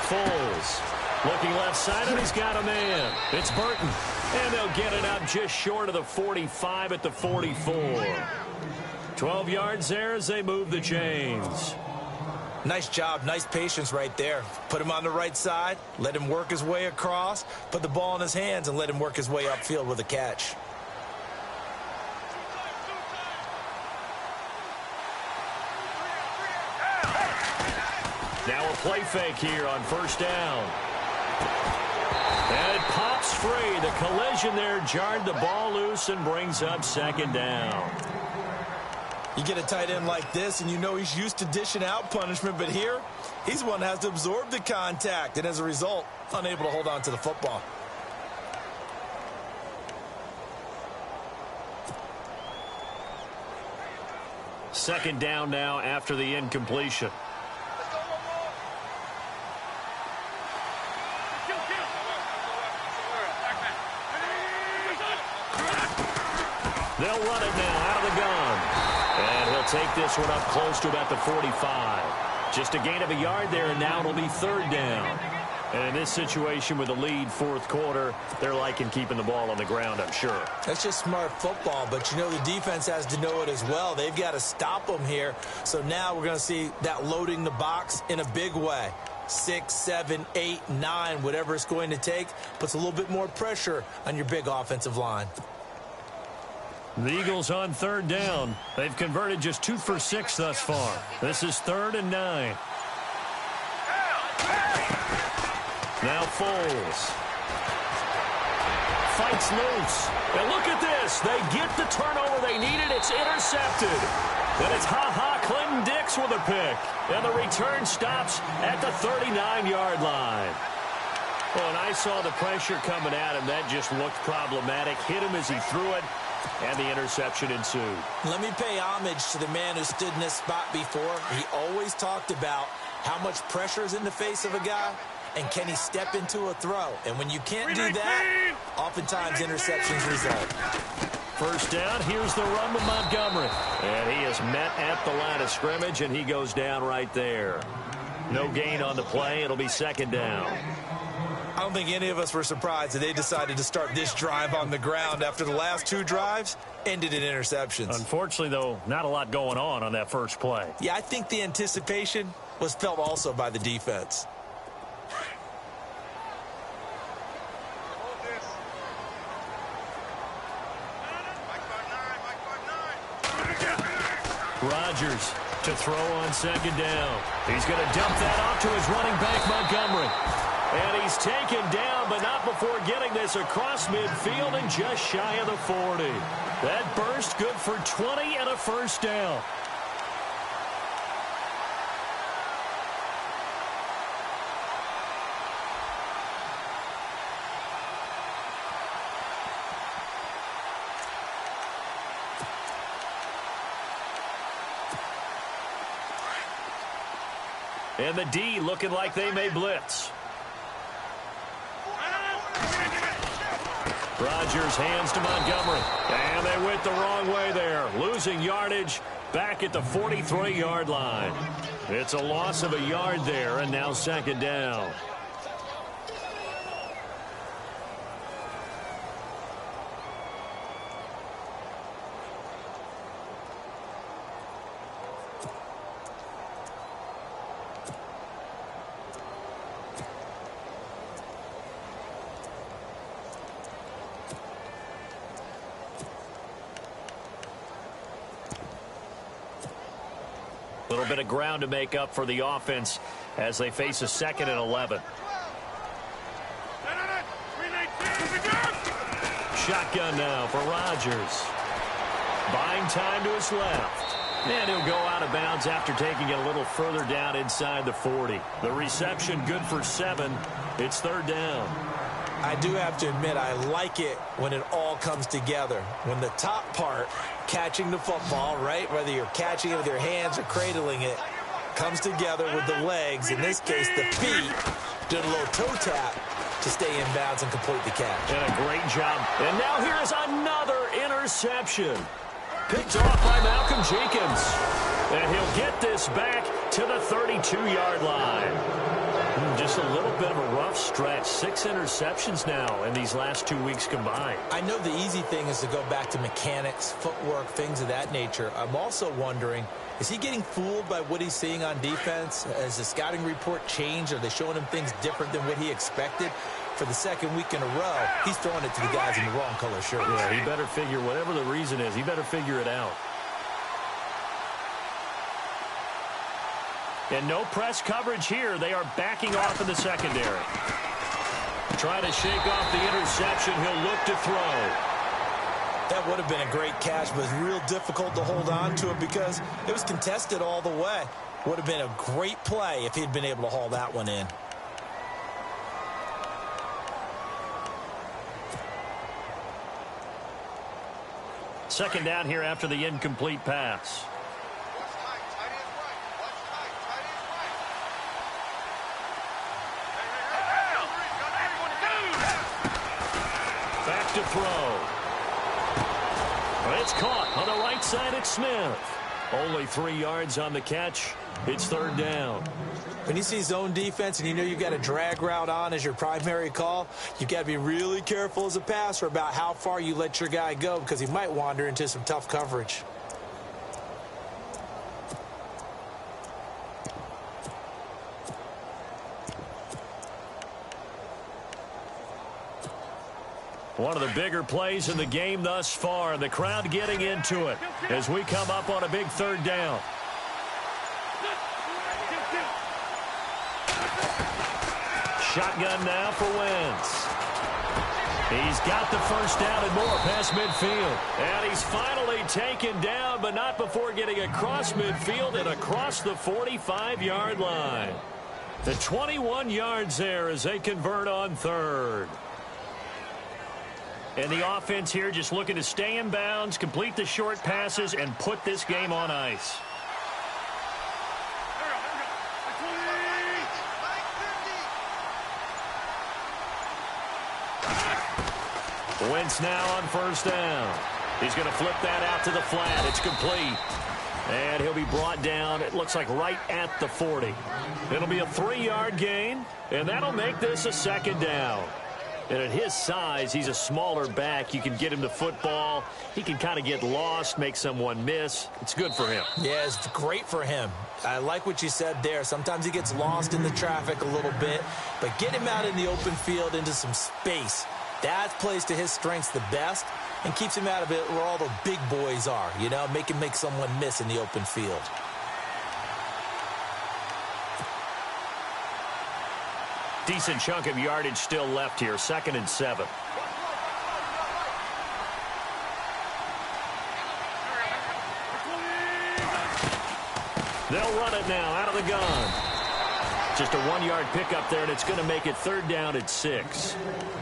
Foles looking left side, and he's got a man. It's Burton, and they'll get it out just short of the 45 at the 44. 12 yards there as they move the chains. Nice job, nice patience right there. Put him on the right side, let him work his way across, put the ball in his hands, and let him work his way upfield with a catch. Now a play fake here on first down. And it pops free. The collision there jarred the ball loose and brings up second down. You get a tight end like this, and you know he's used to dishing out punishment, but here, he's one that has to absorb the contact, and as a result, unable to hold on to the football. Second down now after the incompletion. They'll run it now out of the gun. And he'll take this one up close to about the 45. Just a gain of a yard there, and now it'll be third down. And in this situation with the lead, fourth quarter, they're liking keeping the ball on the ground, I'm sure. That's just smart football, but you know the defense has to know it as well. They've got to stop them here. So now we're going to see that loading the box in a big way. 6, 7, 8, 9, whatever it's going to take, puts a little bit more pressure on your big offensive line. The Eagles on third down. They've converted just 2 for 6 thus far. This is 3rd and 9. Now Foles. Fights loose. And look at this. They get the turnover they needed. It's intercepted. And it's Clinton Dix with a pick. And the return stops at the 39-yard line. Well, and I saw the pressure coming at him. That just looked problematic. Hit him as he threw it. And the interception ensued. Let me pay homage to the man who stood in this spot before. He always talked about how much pressure is in the face of a guy, and can he step into a throw? And when you can't do that, oftentimes interceptions result. First down, here's the run with Montgomery. And he is met at the line of scrimmage, and he goes down right there. No gain on the play. It'll be 2nd down. I don't think any of us were surprised that they decided to start this drive on the ground after the last 2 drives ended in interceptions. Unfortunately, though, not a lot going on that first play. Yeah, I think the anticipation was felt also by the defense. Rodgers to throw on 2nd down. He's going to dump that off to his running back, Montgomery. And he's taken down, but not before getting this across midfield and just shy of the 40. That burst good for 20 and a first down. And the D looking like they may blitz. Rodgers hands to Montgomery. And they went the wrong way there. Losing yardage back at the 43-yard line. It's a loss of a yard there, and now 2nd down. A little bit of ground to make up for the offense as they face a 2nd and 11. Shotgun now for Rodgers. Buying time to his left. And he'll go out of bounds after taking it a little further down inside the 40. The reception good for 7. It's 3rd down. I do have to admit, I like it when it all comes together. When the top part, catching the football, right, whether you're catching it with your hands or cradling it, comes together with the legs, in this case the feet, doing a little toe tap to stay in bounds and complete the catch. And a great job. And now here's another interception. Picked off by Malcolm Jenkins. And he'll get this back to the 32-yard line. Just a little bit of a rough stretch. 6 interceptions now in these last 2 weeks combined. I know the easy thing is to go back to mechanics, footwork, things of that nature. I'm also wondering, is he getting fooled by what he's seeing on defense? Has the scouting report changed? Are they showing him things different than what he expected? For the 2nd week in a row, he's throwing it to the guys in the wrong color shirts. Yeah, he better figure, whatever the reason is, he better figure it out. And no press coverage here. They are backing off in the secondary. Trying to shake off the interception. He'll look to throw. That would have been a great catch, but it was real difficult to hold on to it because it was contested all the way. Would have been a great play if he'd been able to haul that one in. Second down here after the incomplete pass. To throw. It's caught on the right side. It's Smith. Only 3 yards on the catch. It's third down. When you see zone defense and you know you've got a drag route on as your primary call, you've got to be really careful as a passer about how far you let your guy go because he might wander into some tough coverage. One of the bigger plays in the game thus far, and the crowd getting into it as we come up on a big third down. Shotgun now for Wentz. He's got the first down and more past midfield. And he's finally taken down, but not before getting across midfield and across the 45-yard line. The 21 yards there as they convert on third. And the offense here just looking to stay in bounds, complete the short passes, and put this game on ice. Wentz now on first down. He's going to flip that out to the flat. It's complete. And he'll be brought down, it looks like right at the 40. It'll be a 3-yard gain, and that'll make this a second down. And at his size, he's a smaller back. You can get him the football. He can kind of get lost, make someone miss. It's good for him. Yeah, it's great for him. I like what you said there. Sometimes he gets lost in the traffic a little bit, but get him out in the open field into some space. That plays to his strengths the best and keeps him out of it where all the big boys are, you know, make someone miss in the open field. Decent chunk of yardage still left here, 2nd and 7. They'll run it now out of the gun. Just a 1-yard pickup there, and it's going to make it third down at 6.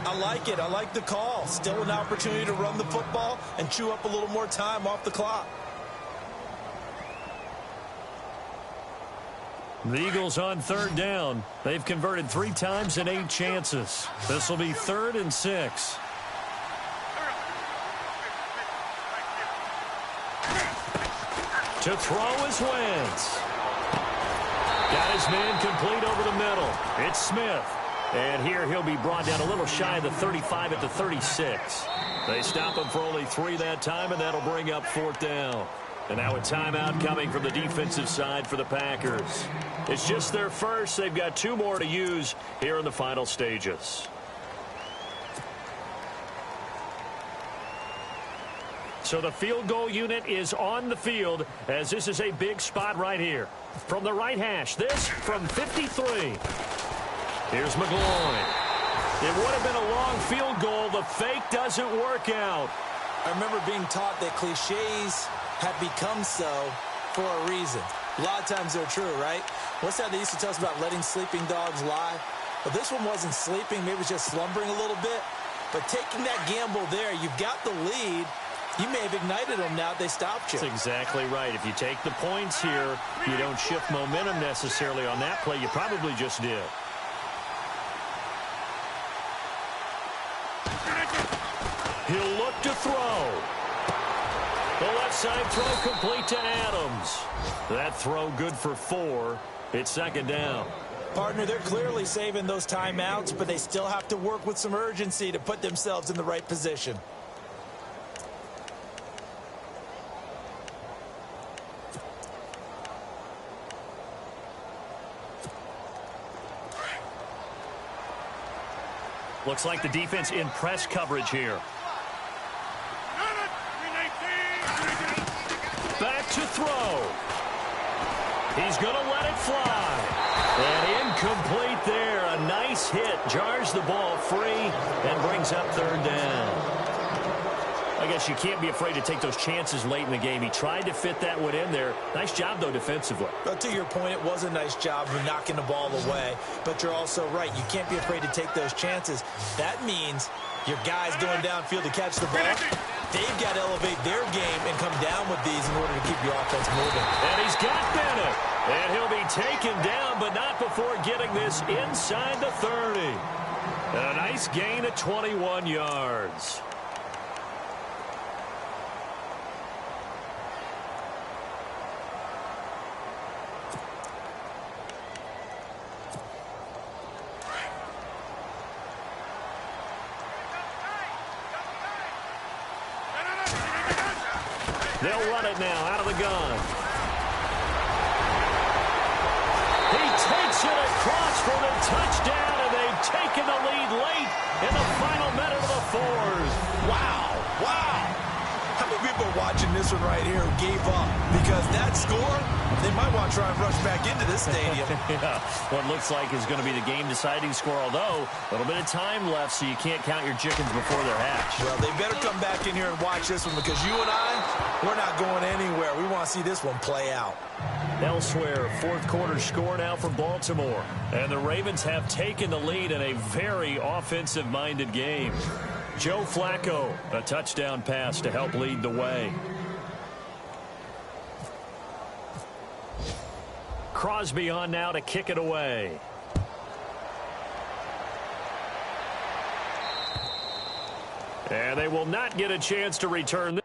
I like it. I like the call. Still an opportunity to run the football and chew up a little more time off the clock. The Eagles on third down. They've converted 3 times in 8 chances. This will be 3rd and 6. To throw is Wentz. Got his man complete over the middle. It's Smith. And here he'll be brought down a little shy of the 35 at the 36. They stop him for only 3 that time, and that'll bring up 4th down. And now a timeout coming from the defensive side for the Packers. It's just their first. They've got 2 more to use here in the final stages. So the field goal unit is on the field as this is a big spot right here. From the right hash, this from 53. Here's McGloin. It would have been a long field goal. The fake doesn't work out. I remember being taught that cliches have become so for a reason. A lot of times they're true, right? What's that they used to tell us about letting sleeping dogs lie? Well, this one wasn't sleeping. Maybe it was just slumbering a little bit. But taking that gamble there, you've got the lead. You may have ignited them now. They stopped you. That's exactly right. If you take the points here, you don't shift momentum necessarily on that play. You probably just did. He'll look to throw. The left side throw complete to Adams. That throw good for 4. It's 2nd down. Partner, they're clearly saving those timeouts, but they still have to work with some urgency to put themselves in the right position. Looks like the defense in press coverage here. Back to throw. He's going to let it fly. And incomplete there. A nice hit. Jars the ball free and brings up 3rd down. I guess you can't be afraid to take those chances late in the game. He tried to fit that one in there. Nice job, though, defensively. But to your point, it was a nice job of knocking the ball away. But you're also right. You can't be afraid to take those chances. That means your guys going downfield to catch the ball, they've got to elevate their game and come down with these in order to keep your offense moving. And he's got Bennett. And he'll be taken down, but not before getting this inside the 30. And a nice gain of 21 yards. They'll run it now out of the gun. He takes it across for the touchdown, and they've taken the lead late in the final minute of the fourth. Wow. How many people are watching this one right here who gave up? Because that score, they might want to try and rush back into this stadium. Yeah, what looks like is going to be the game-deciding score, although a little bit of time left, so you can't count your chickens before they're hatched. Well, they better come back in here and watch this one because you and I, we're not going anywhere. We want to see this one play out. Elsewhere, fourth quarter score now for Baltimore. And the Ravens have taken the lead in a very offensive-minded game. Joe Flacco, a touchdown pass to help lead the way. Crosby on now to kick it away. And they will not get a chance to return.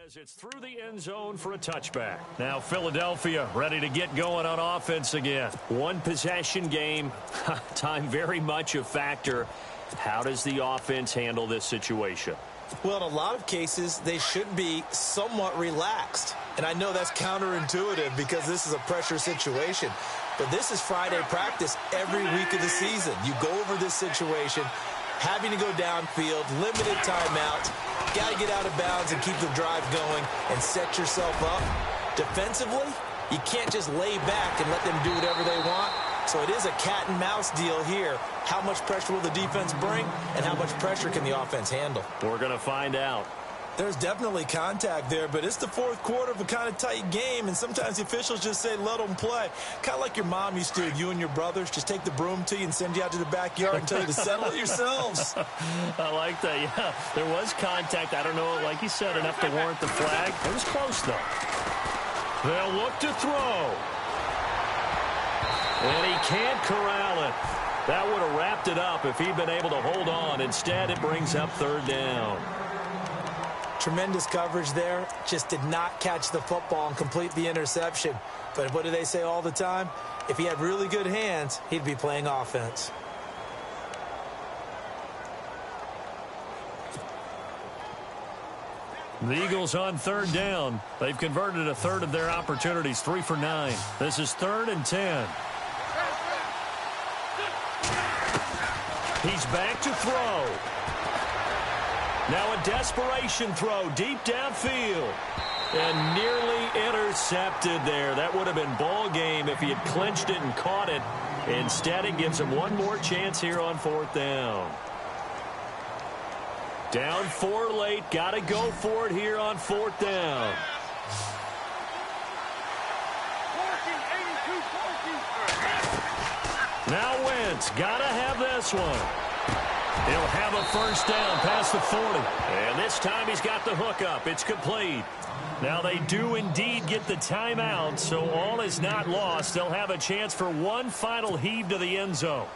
As it's through the end zone for a touchback. Now Philadelphia ready to get going on offense again. One possession game. Time very much a factor. How does the offense handle this situation? Well, in a lot of cases, they should be somewhat relaxed. And I know that's counterintuitive because this is a pressure situation. But this is Friday practice every week of the season. You go over this situation, having to go downfield, limited timeouts. Got to get out of bounds and keep the drive going and set yourself up. Defensively, you can't just lay back and let them do whatever they want. So it is a cat and mouse deal here. How much pressure will the defense bring and how much pressure can the offense handle? We're going to find out. There's definitely contact there, but it's the fourth quarter of a kind of tight game, and sometimes the officials just say, let them play. Kind of like your mom used to do, you and your brothers, just take the broom to you and send you out to the backyard and tell you to settle it yourselves. I like that, yeah. There was contact. I don't know, like you said, enough to warrant the flag. It was close, though. They'll look to throw. And he can't corral it. That would have wrapped it up if he'd been able to hold on. Instead, it brings up third down. Tremendous coverage there. Just did not catch the football and complete the interception. But what do they say all the time? If he had really good hands, he'd be playing offense. The Eagles on third down. They've converted a third of their opportunities, 3 for 9. This is 3rd and 10. He's back to throw. Now a desperation throw deep downfield. And nearly intercepted there. That would have been ball game if he had clinched it and caught it. Instead, it gives him one more chance here on 4th down. Down 4 late. Got to go for it here on 4th down. Now Wentz. Got to have this one. He'll have a first down past the 40. And this time he's got the hook up. It's complete. Now they do indeed get the timeout, so all is not lost. They'll have a chance for one final heave to the end zone.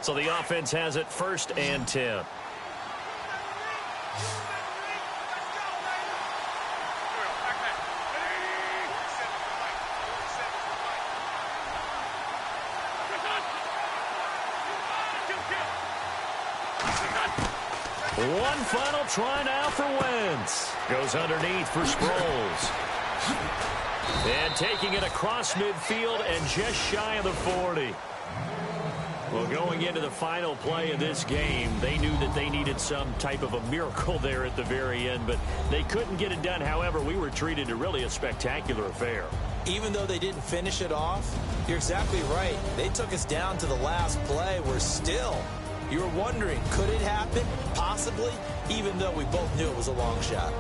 So the offense has it 1st and 10. One final try now for Wentz. Goes underneath for Sproles. And taking it across midfield and just shy of the 40. Well, going into the final play of this game, they knew that they needed some type of a miracle there at the very end, but they couldn't get it done. However, we were treated to really a spectacular affair. Even though they didn't finish it off, you're exactly right. They took us down to the last play. We're still... You were wondering, could it happen? Possibly, even though we both knew it was a long shot.